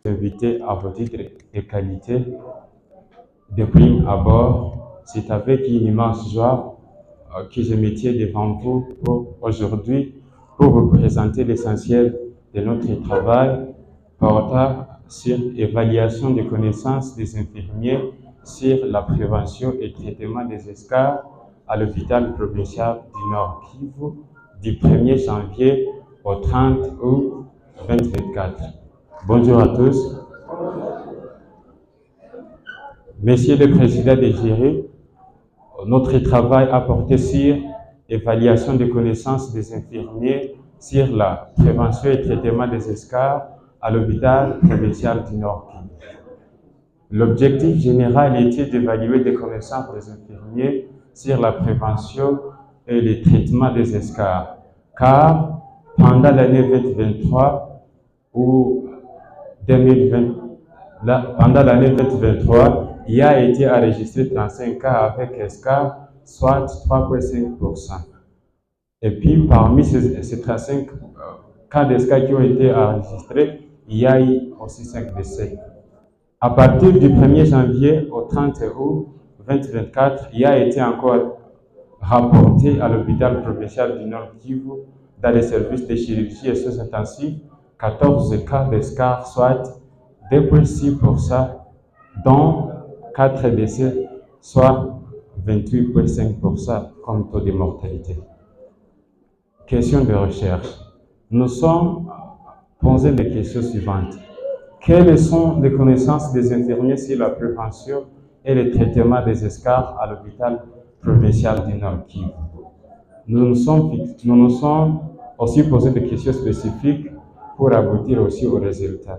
Invité à vos titres et qualités de prime abord, c'est avec une immense joie que je me tiens devant vous aujourd'hui pour vous présenter l'essentiel de notre travail portant sur l'évaluation des connaissances des infirmiers sur la prévention et traitement des escarres à l'hôpital provincial du Nord Kivu du 1er janvier au 30 août 2024. Bonjour à tous. Monsieur le Président des jurys, notre travail a porté sur l'évaluation des connaissances des infirmiers sur la prévention et traitement des escarres à l'hôpital provincial du Nord Kivu. L'objectif général était d'évaluer les connaissances des infirmiers sur la prévention et le traitement des escarres, car pendant l'année 2023 ou 2020, pendant l'année 2023, il a été enregistré 35 cas avec escarres, soit 3,5%. Et puis, parmi ces 35 cas d'escarres qui ont été enregistrés, il y a eu aussi 5 décès. À partir du 1er janvier au 30 août 2024, il a été encore rapporté à l'hôpital provincial du Nord Kivu dans les services de chirurgie et soins intensifs 14 cas d'escarres, soit 2,6%, dont 4 décès, soit 28,5% comme taux de mortalité. Question de recherche. Nous sommes posés les questions suivantes. Quelles sont les connaissances des infirmiers sur la prévention et le traitement des escarres à l'hôpital provincial du Nord Kivu? Nous nous sommes aussi posé des questions spécifiques pour aboutir aussi aux résultats.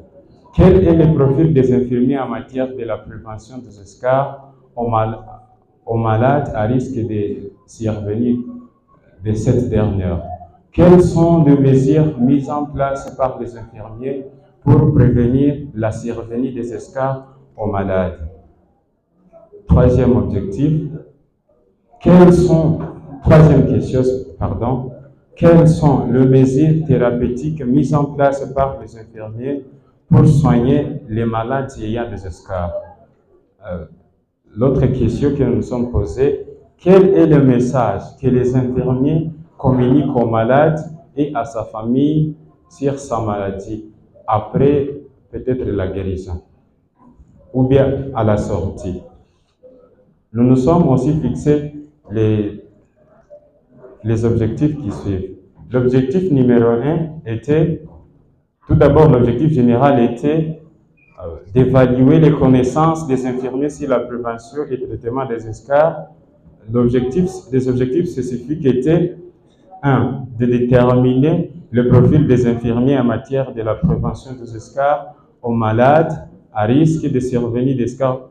Quel est le profil des infirmiers en matière de la prévention des escarres aux malades à risque de survenir de cette dernière? Quelles sont les mesures mises en place par les infirmiers pour prévenir la survenue des escarres aux malades? Troisième question, quelles sont les mesures thérapeutiques mises en place par les infirmiers pour soigner les malades ayant des escarres? L'autre question que nous nous sommes posée, quel est le message que les infirmiers communiquent aux malades et à sa famille sur sa maladie, après peut-être la guérison, ou bien à la sortie? Nous nous sommes aussi fixés les objectifs qui suivent. L'objectif numéro 1 était, tout d'abord, l'objectif général était d'évaluer les connaissances des infirmiers sur la prévention et le traitement des escarres. Les objectifs spécifiques étaient 1. De déterminer le profil des infirmiers en matière de la prévention des escarres aux malades à risque de survenir d'escarres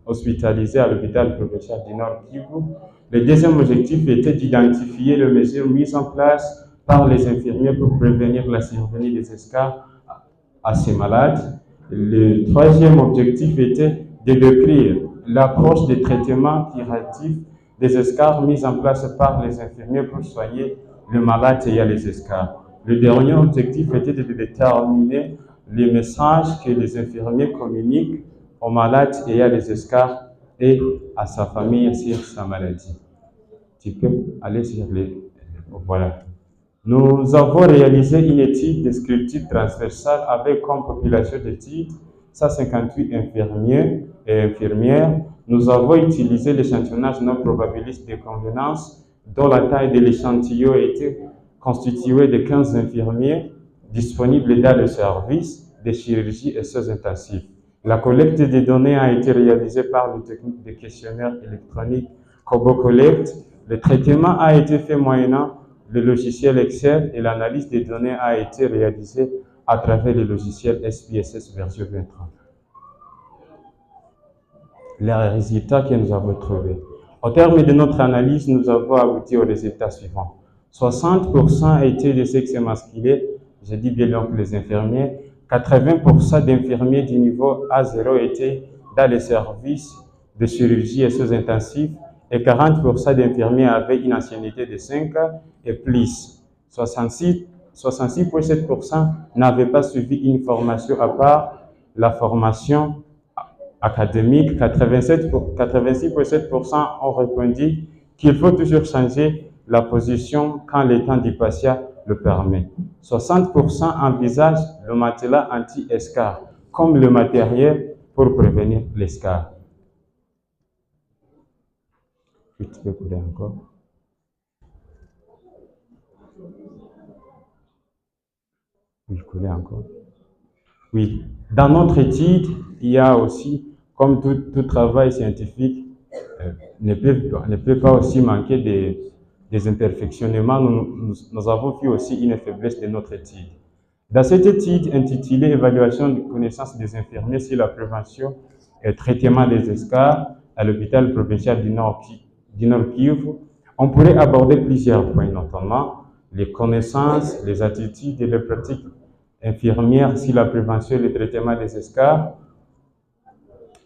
hospitalisés à l'hôpital provincial du Nord Kivu. Le deuxième objectif était d'identifier les mesures mises en place par les infirmiers pour prévenir la survenue des escarres à ces malades. Le troisième objectif était de décrire l'approche de traitement curatif des escarres mise en place par les infirmiers pour soigner le malade ayant les escarres. Le dernier objectif était de déterminer les messages que les infirmiers communiquent aux malades ayant les escarres et à sa famille sur sa maladie. Tu peux aller sur les... Voilà. Nous avons réalisé une étude descriptive transversale avec comme population d'études 158 infirmiers et infirmières. Nous avons utilisé l'échantillonnage non probabiliste de convenance dont la taille de l'échantillon a été constituée de 15 infirmiers disponibles dans le service de chirurgie et soins intensifs. La collecte des données a été réalisée par le technique de questionnaire électronique CoboCollect. Le traitement a été fait moyennant le logiciel Excel et l'analyse des données a été réalisée à travers le logiciel SPSS version 2030. Les résultats que nous avons trouvés. Au terme de notre analyse, nous avons abouti aux résultats suivants. 60% étaient de sexe masculin, je dis bien donc les infirmiers. 80% d'infirmiers du niveau A0 étaient dans les services de chirurgie et soins intensifs et 40% d'infirmiers avaient une ancienneté de 5 ans et plus. 66,7% n'avaient pas suivi une formation à part la formation académique. 86,7% ont répondu qu'il faut toujours changer la position quand l'état du patient le permet. 60% envisagent le matelas anti-escar comme le matériel pour prévenir l'escar. Tu peux couler encore. Oui, couler encore. Oui. Dans notre étude, il y a aussi, comme tout travail scientifique, ne peut pas aussi manquer des imperfectionnements. Nous avons vu aussi une faiblesse de notre étude. Dans cette étude intitulée « Évaluation de connaissances des infirmiers sur la prévention et traitement des escars à l'hôpital provincial du Nord Kivu », on pourrait aborder plusieurs points, notamment les connaissances, les attitudes et les pratiques infirmières sur la prévention et le traitement des escars.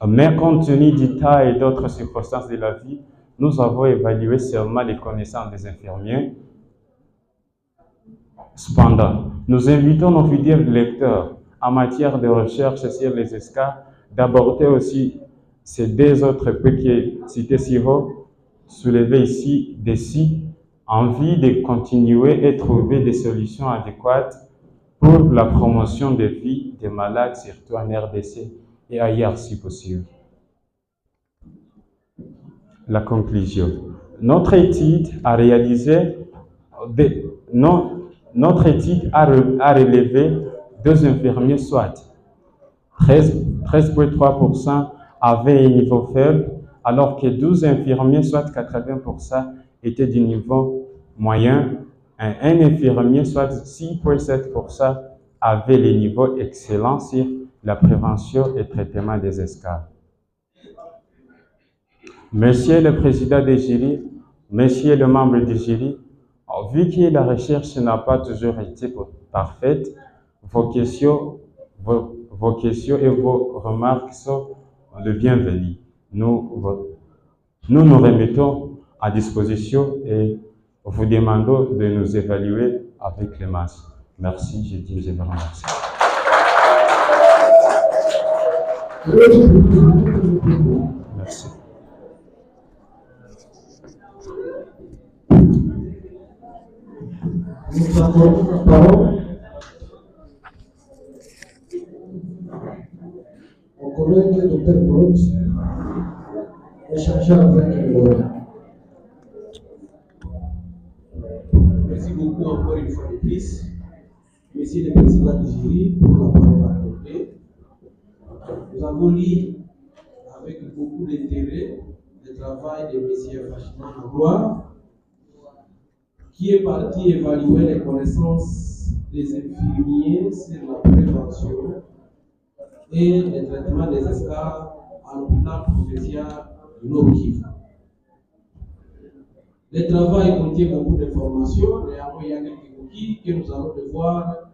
Mais compte tenu du tas et d'autres circonstances de la vie, nous avons évalué seulement les connaissances des infirmiers. Cependant, nous invitons nos fidèles lecteurs en matière de recherche sur les escars d'aborder aussi ces deux autres points qui est cité si haut, soulevés ici, en vue de continuer et trouver des solutions adéquates pour la promotion des vies des malades, surtout en RDC et ailleurs si possible. La conclusion. Notre étude a relevé 2 infirmiers soit 13,3% avaient un niveau faible, alors que 12 infirmiers, soit 80%, étaient du niveau moyen. Un infirmier, soit 6,7%, avait le niveau excellent sur la prévention et traitement des escars. Monsieur le président du jury, monsieur le membre du jury, vu que la recherche n'a pas toujours été parfaite, vos questions et vos remarques sont les bienvenues. Nous nous remettons à disposition et vous demandons de nous évaluer avec clémence. Merci, je vous remercie. Merci. Nous avons la parole au collègue Dr Claude, échanger avec Laurent. Merci beaucoup encore une fois de plus, Monsieur le Président du jury, pour la parole accordée. Nous avons lu avec beaucoup d'intérêt le travail de M. Fachman Nagloire, qui est parti évaluer les connaissances des infirmiers sur la prévention et le traitement des escars à l'hôpital provincial du Nord Kivu. Le travail contient beaucoup d'informations, néanmoins il y a quelques coquilles que nous allons devoir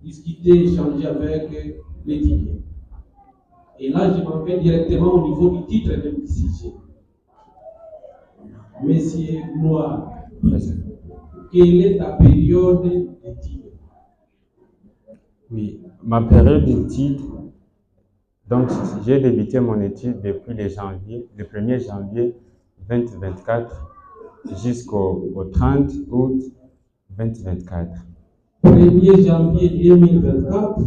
discuter, échanger avec l'étudiant. Et là, je m'en vais directement au niveau du titre même du sujet. Monsieur Noir, quelle est ta période d'études? Oui, ma période d'études, donc j'ai débuté mon étude depuis le 1er janvier 2024 jusqu'au 30 août 2024. 1er janvier 2024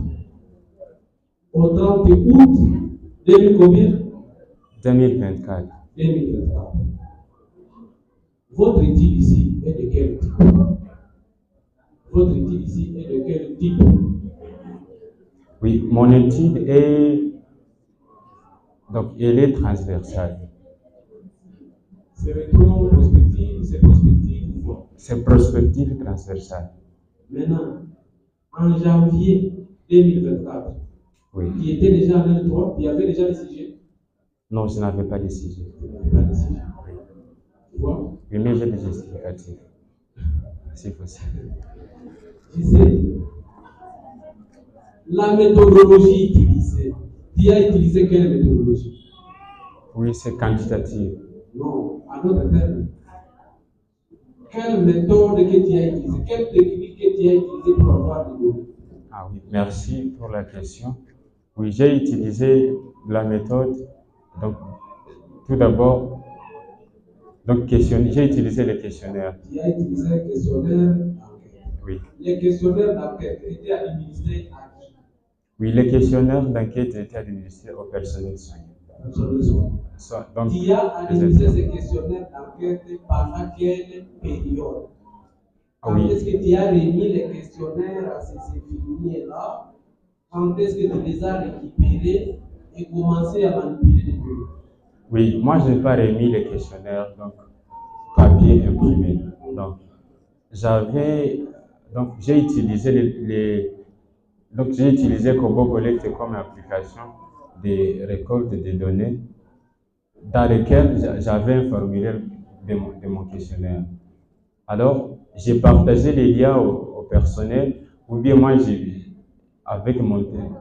au 30 août 2000 combien? 2024. 2024. Votre étude ici est de quel type? Votre étude ici est de quel type? Oui, mon étude est elle est transversale. C'est rétro-prospective, c'est prospective ou quoi? C'est prospective transversale. Maintenant, en janvier 2024, oui. Qui était déjà en L3, il y avait déjà des sujets? Non, je n'avais pas de sujet. Tu n'avais pas de sujet. Oui. Tu vois? Oui, mais j'ai des justificatifs. C'est possible. Tu sais, la méthodologie utilisée, tu as utilisé quelle méthodologie? Oui, c'est quantitatif. Non, à notre terme. Quelle méthode que tu as utilisée? Quelle technique que tu as utilisée pour avoir des données? Ah oui, merci pour la question. Oui, j'ai utilisé la méthode. Donc, tout d'abord, j'ai utilisé les questionnaires. Tu as utilisé un questionnaire d'enquête. Oui. Les questionnaires d'enquête étaient administrés à qui? Oui, les questionnaires d'enquête étaient administrés au personnel soignant. Donc, tu as administré ces questionnaires d'enquête pendant quelle période? Quand oui. est-ce que tu as remis les questionnaires à ces infirmiers-là? Quand est-ce que tu les as récupérés et commencé à manipuler les données? Oui, moi je n'ai pas remis les questionnaires, donc papier imprimé. Donc, j'ai utilisé j'ai utilisé Kobo Collect comme application de récolte des données dans lesquelles j'avais un formulaire de mon questionnaire. Alors, j'ai partagé les liens au personnel, ou bien moi, avec mon thème.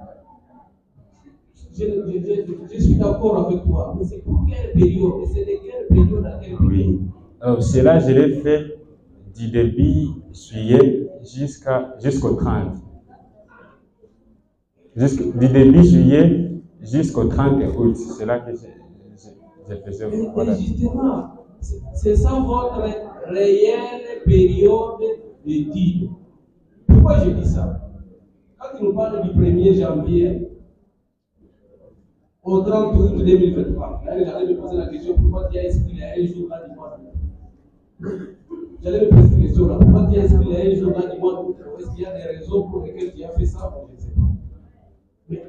Je suis d'accord avec toi, mais c'est pour quelle période? Et c'est de quelle période à quelle période? Oui. Cela, je l'ai fait du début juillet jusqu'au 30. Du début juillet jusqu'au 30 août. C'est là que je faisais. Voilà. Justement, c'est ça votre réelle période d'étude. Pourquoi je dis ça? Quand il nous parle du 1er janvier au 30 août 2023, j'allais me poser la question, pourquoi tu as inscrit un jour là du mois d'août? J'allais me poser cette question là, pourquoi tu as inscrit un jour là du mois d'août? Est-ce qu'il y a des raisons pour lesquelles tu as fait ça? Je ne sais pas. Mais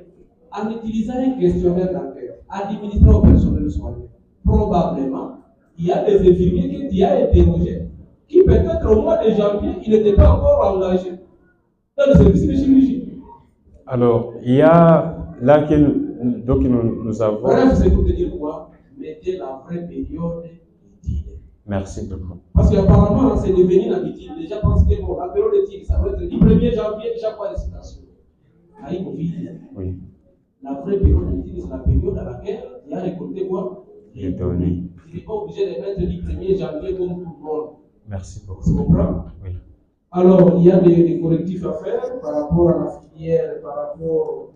en utilisant un questionnaire d'enquête, administré au personnel soignant, probablement, il y a des infirmiers que tu as interrogés, qui peut-être au mois de janvier, ils n'étaient pas encore engagés dans le service de chirurgie. Alors, il y a là que nous avons... Bref, c'est pour te dire quoi? Mettez la vraie période d'étude. Merci beaucoup. Parce qu'apparemment, c'est devenu une habitude. Les gens pensent que bon, la période d'étude, ça va être du 1er janvier, chaque fois les citations. Oui. La vraie période d'étude, c'est la période à laquelle il y a récolté quoi? Les données. Tu n'es pas obligé de mettre du 1er janvier comme tout le monde. Merci beaucoup. Tu comprends? Oui. Alors, il y a des correctifs à faire par rapport à la filière, par rapport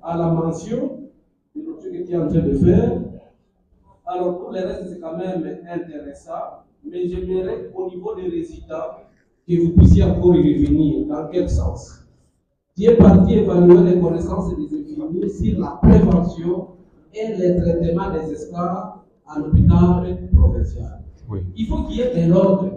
à la mention de ce que tu es en train de faire. Alors, pour le reste, c'est quand même intéressant, mais j'aimerais au niveau des résultats que vous puissiez encore y revenir. Dans quel sens? Tu es parti évaluer les connaissances des infirmiers sur la prévention et le traitement des esclaves à l'hôpital provincial. Oui. Il faut qu'il y ait de l'ordre.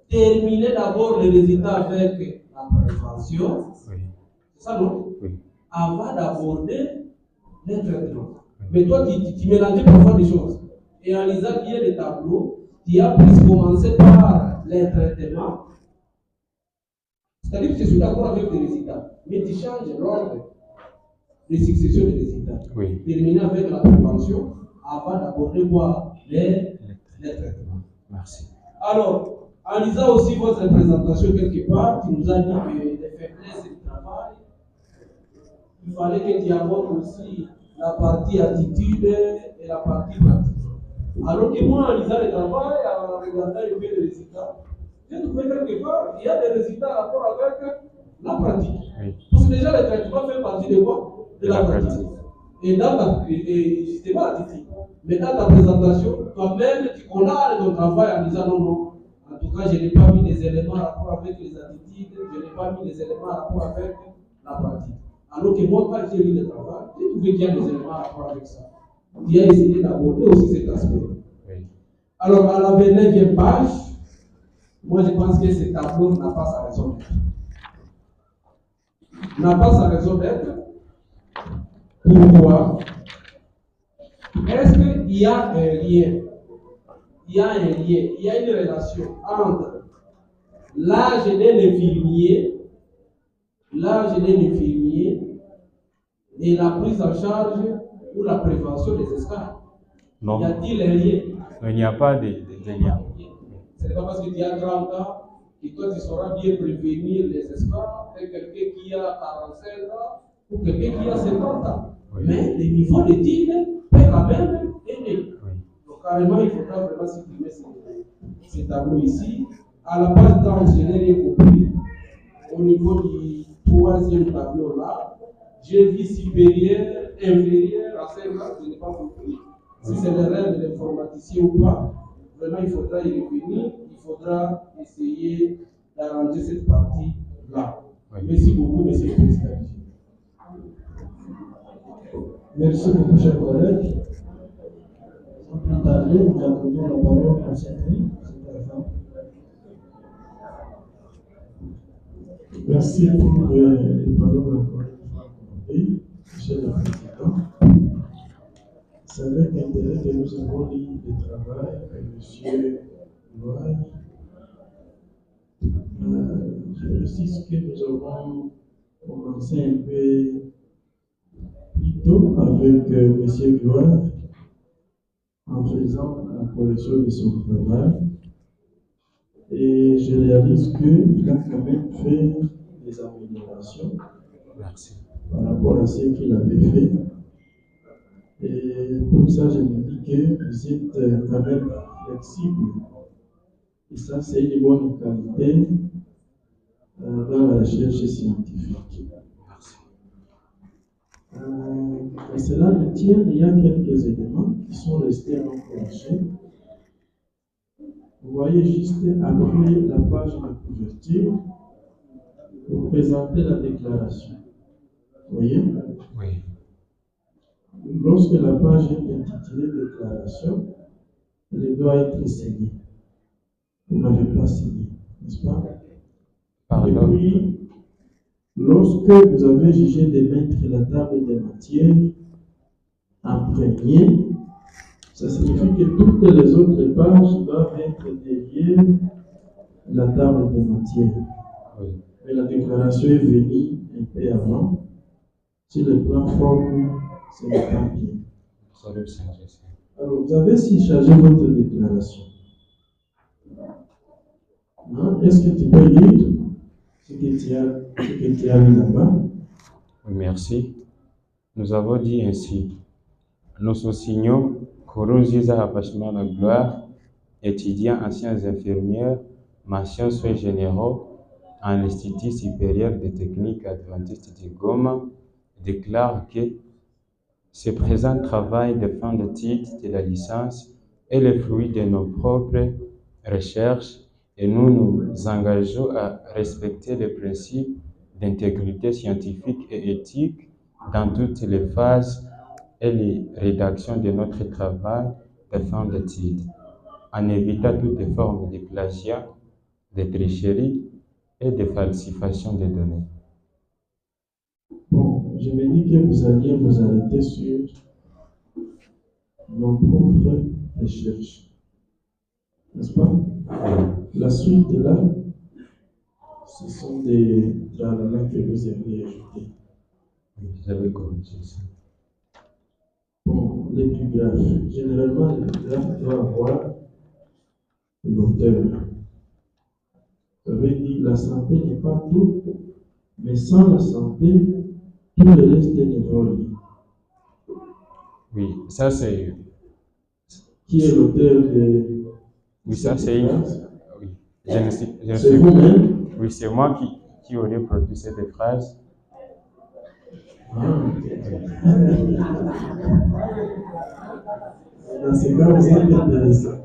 Terminer d'abord les résultats avec la prévention. Oui. C'est ça, non? Oui. Avant d'aborder les traitements. Oui. Mais toi, tu mélanges parfois des choses. Et en lisant bien les tableaux, tu as plus commencé par les traitements. C'est-à-dire que je suis d'accord avec les résultats, mais tu changes l'ordre de succession des résultats. Oui. Terminer avec la prévention avant d'aborder quoi? Les traitements. Merci. Alors, en lisant aussi votre présentation quelque part, tu nous as dit que les faiblesses du travail, il fallait que tu abordes aussi la partie attitude et la partie pratique. Alors que moi, en lisant le travail, en regardant un peu les résultats, j'ai trouvé quelque part qu'il y a des résultats en rapport avec la pratique. Oui. Parce que déjà, le traitement fait partie de quoi? De la pratique. Et justement, attitude. Mais dans ta présentation, toi-même, tu condamnes ton travail en disant non. En tout cas, je n'ai pas mis des éléments en rapport avec les attitudes, je n'ai pas mis des éléments en rapport avec la pratique. Alors que moi, quand j'ai lu le travail, j'ai trouvé qu'il y a des éléments en rapport avec ça. Tu as essayé d'aborder aussi cet aspect. Oui. Alors, à la 29e page, moi, je pense que ce tableau n'a pas sa raison d'être. N'a pas sa raison d'être. Pourquoi? Est-ce qu'il y a un lien? Il y a une relation entre l'âge d'un infirmier et la prise en charge ou la prévention des esclaves? Non. Y a-t-il un lien? Non, il n'y a pas de lien. Ce n'est pas parce que tu as 30 ans que toi tu sauras bien prévenir les esclaves et quelqu'un qui a 45 ans pour quelqu'un qui a 50 ans. Oui. Mais le niveau de deal peut quand même aider. Oui. Donc, carrément, il faudra vraiment supprimer ces tableaux ici. À la page 30, je n'ai rien compris. Au niveau du troisième tableau là, j'ai vu supérieur, inférieur à 5 ans, je n'ai pas compris. Si c'est le rêve de l'informaticien ou pas, vraiment il faudra y revenir, il faudra essayer d'arranger cette partie-là. Oui. Merci beaucoup, monsieur le président. Merci beaucoup, chers collègues. Sans plus tarder, nous accordons la parole à Saint-Denis. Merci pour les paroles accordées, monsieur le Président. C'est avec intérêt que nous avons lu le travail de monsieur Loire. Je précise que nous avons commencé un peu plus tôt avec monsieur Gloire en faisant la correction de son travail. Et je réalise qu'il a quand même fait des améliorations. Merci. Par rapport à ce qu'il avait fait. Et pour ça, je me dis que vous êtes quand même flexible. Et ça, c'est une bonne qualité dans la recherche scientifique. Merci. À cela me tient, il y a quelques éléments qui sont restés non corrigés. Vous voyez juste après la page de couverture, vous présentez la déclaration. Vous voyez? Oui. Lorsque la page est intitulée déclaration, elle doit être signée. Vous n'avez pas signé, n'est-ce pas? Pardon. Et puis, lorsque vous avez jugé de mettre la table des matières en premier, ça signifie que toutes les autres pages doivent être derrière la table des matières. Oui. Mais la déclaration est venue un peu avant. Sur le plan forme, ce n'est pas bien. Salut, Saint-Jésus. Alors, vous avez aussi chargé votre déclaration. Hein? Est-ce que tu peux lire ce que tu as mis là-bas? Oui, merci. Nous avons dit ainsi. Nous soussignons Kourouziza Hapashimana Gloire, étudiant en sciences infirmières, mention soins généraux à l'Institut supérieur de techniques adventistes de Goma, déclare que ce présent travail de fin de titre de la licence est le fruit de nos propres recherches et nous nous engageons à respecter les principes d'intégrité scientifique et éthique dans toutes les phases et les rédactions de notre travail de fin de titre, en évitant toutes formes de plagiat, de tricherie et de falsification des données. Bon, je me dis que vous alliez vous arrêter sur nos propres recherches. N'est-ce pas? La suite là, ce sont des travaux que vous avez ajoutés. J'avais corrigé ça. Bon, l'épigraphe. Généralement, l'épigraphe doit avoir l'auteur. Ça veut dire la santé n'est pas tout, mais sans la santé, tout le reste ne vaut rien. Oui, ça c'est. Qui est l'auteur de. Oui, ça c'est une. Oui. C'est vous-même? Oui, c'est moi qui aurais produit cette phrase. Dans ce cas, vous êtes intéressant.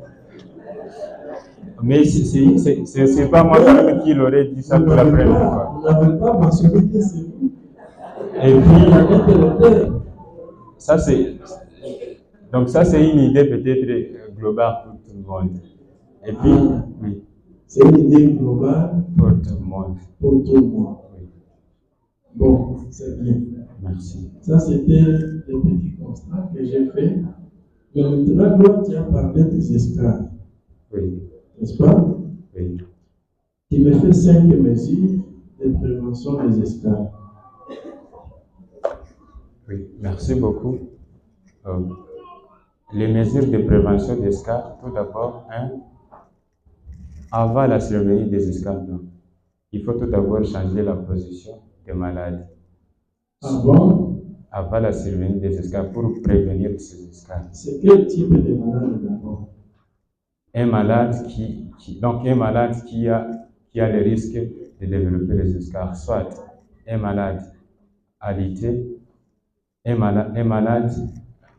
Mais c'est pas moi qui l'aurais dit ça pour la première fois. Vous n'avez pas mentionné que c'est vous. Et puis, ça c'est. Donc ça c'est une idée peut-être globale pour tout le monde. Et puis, oui. C'est une idée globale pour tout le monde. Pour tout le monde. Oui. Bon, c'est bien. Merci. Ça c'était le petit constat que j'ai fait. Mais maintenant, toi, tu as parlé des esclaves. Oui. N'est-ce pas? Oui. Tu me fais 5 mesures de prévention des esclaves. Oui, merci beaucoup. Les mesures de prévention des esclaves, tout d'abord, avant la survenue des esclaves, il faut tout d'abord changer la position des malades. avant la survenue des escales, pour prévenir ces escales. C'est quel type de malade d'abord? Un malade un malade qui a le risque de développer les escales, soit un malade alité, un malade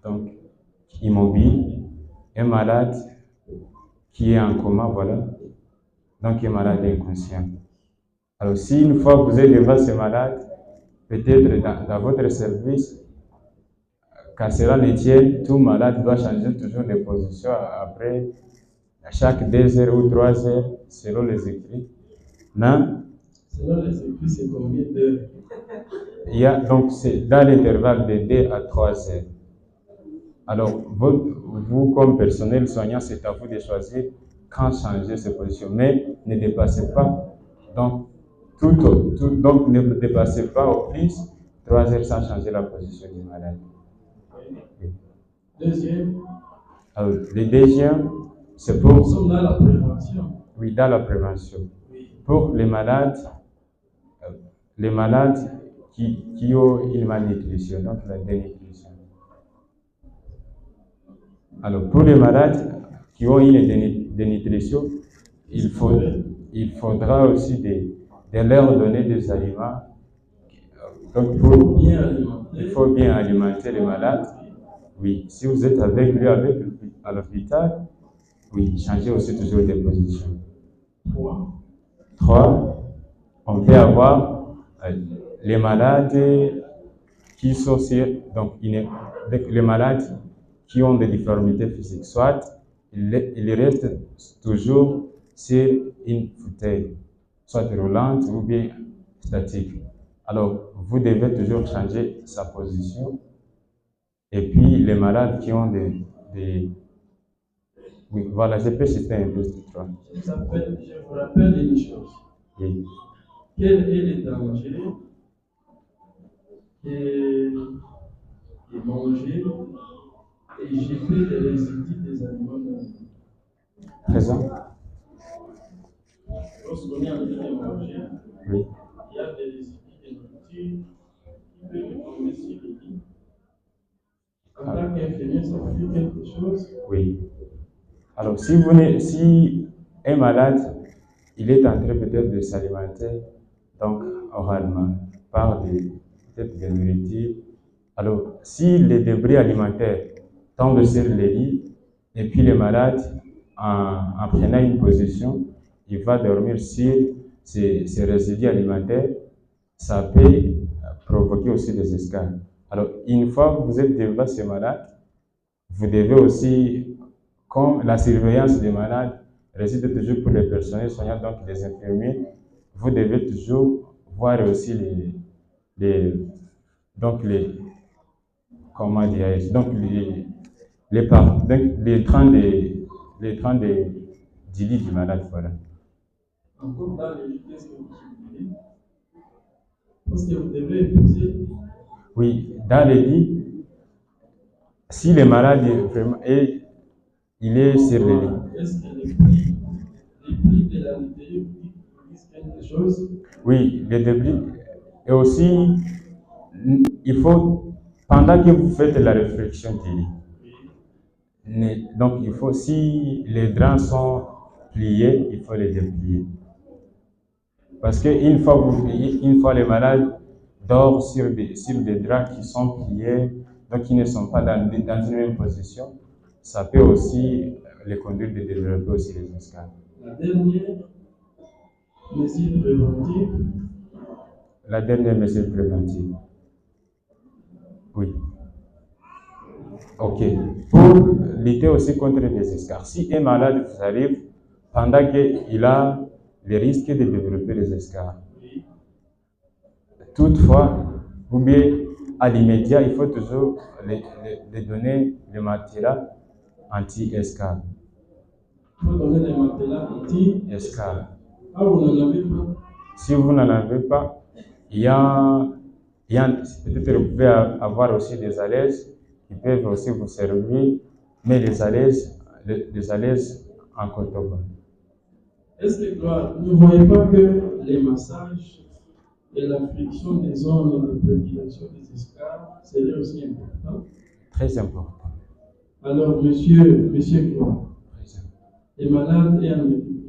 donc immobile, un malade qui est en coma, voilà, donc un malade inconscient. Alors si une fois que vous êtes devant ce malade, peut-être dans votre service, quand cela ne tienne, tout malade doit changer toujours de position après chaque 2 heures ou 3 heures, selon les écrits. Non? Selon les écrits, c'est combien d'heures? Donc, c'est dans l'intervalle de 2 à 3 heures. Alors, vous comme personnel soignant, c'est à vous de choisir quand changer ces positions, mais ne dépassez pas. Donc, donc ne dépassez pas au plus 3 heures sans changer la position du malade. Oui. Deuxième. Alors, le deuxième, c'est pour... Nous sommes dans la prévention. Oui, dans la prévention. Oui. Pour les malades qui ont une malnutrition, donc la dénutrition. Alors, pour les malades qui ont une dénutrition, il faudra aussi de leur donner des aliments. Donc, il faut bien alimenter les malades. Oui, si vous êtes avec lui à l'hôpital, oui, changez aussi toujours de position. 3, on peut avoir les malades qui sont donc les malades qui ont des difformités physiques, soit ils restent toujours sur une fauteuil, soit roulante ou bien statique. Alors, vous devez toujours changer sa position. Et puis, les malades qui ont oui, voilà, je peux citer un peu ces 3. Je vous rappelle une chose. Oui. Quel est le danger de manger et jeter les résidus des aliments dans le monde? Présent. Lorsqu'on est en train de manger, oui. Il y a des résidus de nourriture qui peuvent tomber sur le lit. En tant qu'infirmier, ça veut dire quelque chose? Oui. Alors, si un malade, il est en train peut-être de s'alimenter, donc oralement, par peut-être des nourritures, alors si les débris alimentaires tombent sur le lit, et puis le malade, en prenant une position, il va dormir sur ces résidus alimentaires, ça peut provoquer aussi des escales. Alors, une fois que vous êtes devant ce malade, vous devez aussi, comme la surveillance des malades réside toujours pour les personnels soignants, donc les infirmiers, vous devez toujours voir aussi comment dirais-je, donc les trains du lit du malade, voilà. Encore dans les lits, qu'est-ce que vous suggérez? Parce que vous devez épouser. Oui, dans les lits, si le malade il est sur le lit. Est-ce que les plis de la météo disent quelque chose? Oui, les débris. Et aussi, il faut, pendant que vous faites la réflexion du lit, donc il faut, si les draps sont pliés, il faut les déplier. Parce qu'une fois les malades dorment sur des draps qui sont pliés, donc qui ne sont pas dans une même position, ça peut aussi les conduire de développer aussi les escales. La dernière mesure préventive. La dernière mesure préventive. Oui. Ok. Pour lutter aussi contre les escales, si un malade vous arrive pendant qu'il a le risque de développer les escales, toutefois, ou bien à l'immédiat, il faut toujours les donner le matelas anti-escale. Il faut donner des matelas anti-escale. Ah, vous n'en avez pas? Si vous n'en avez pas, peut-être vous pouvez avoir aussi des alaises qui peuvent aussi vous servir, mais les alaises en coton. Est-ce que vous ne voyez pas que les massages et la friction des zones de prédilection des escarres serait aussi important. Très important. Alors, monsieur Gloire, les malades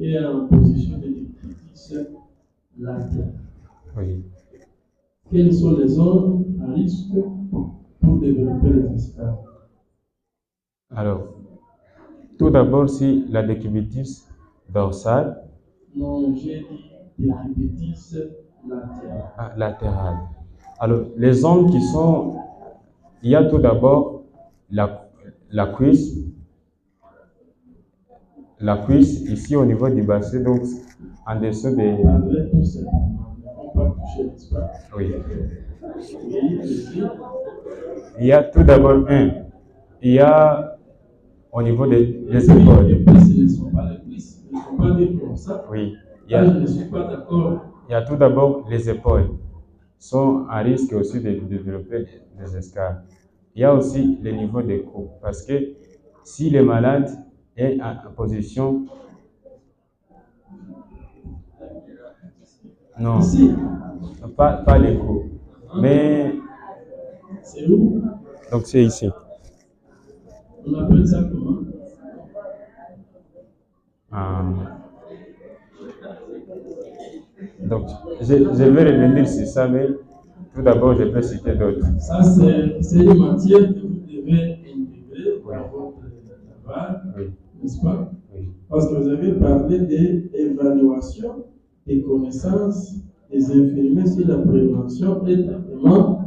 est en position de détritus latéral. Oui. Quelles sont les zones à risque pour développer les escarres? Alors, tout d'abord, si la décubitus dorsale. Non, j'ai dit décubitus latéral. Latérale. Alors, les zones qui sont. Il y a tout d'abord la cuisse. La cuisse ici au niveau du bassin, donc en dessous des. Avec tout simplement, on ne peut pas toucher l'espace. Oui. Et ici, Il y a tout d'abord il y a au niveau des les épaules. cuisses ne sont pas les cuisses, ne sont pas des comme ça. Oui. Je ne suis pas d'accord. Il y a tout d'abord les épaules sont à risque aussi de développer des escarres. Il y a aussi le niveau des coups parce que si le malade est en position. Non, Ici, pas les coups, mais c'est où? donc c'est ici. On appelle ça comment? Donc, je vais revenir sur ça, mais tout d'abord, je peux citer d'autres. Ça, c'est une matière que vous devez intégrer dans votre travail, Oui. n'est-ce pas? Oui. Parce que vous avez parlé d'évaluation des connaissances des infirmiers sur la prévention et le traitement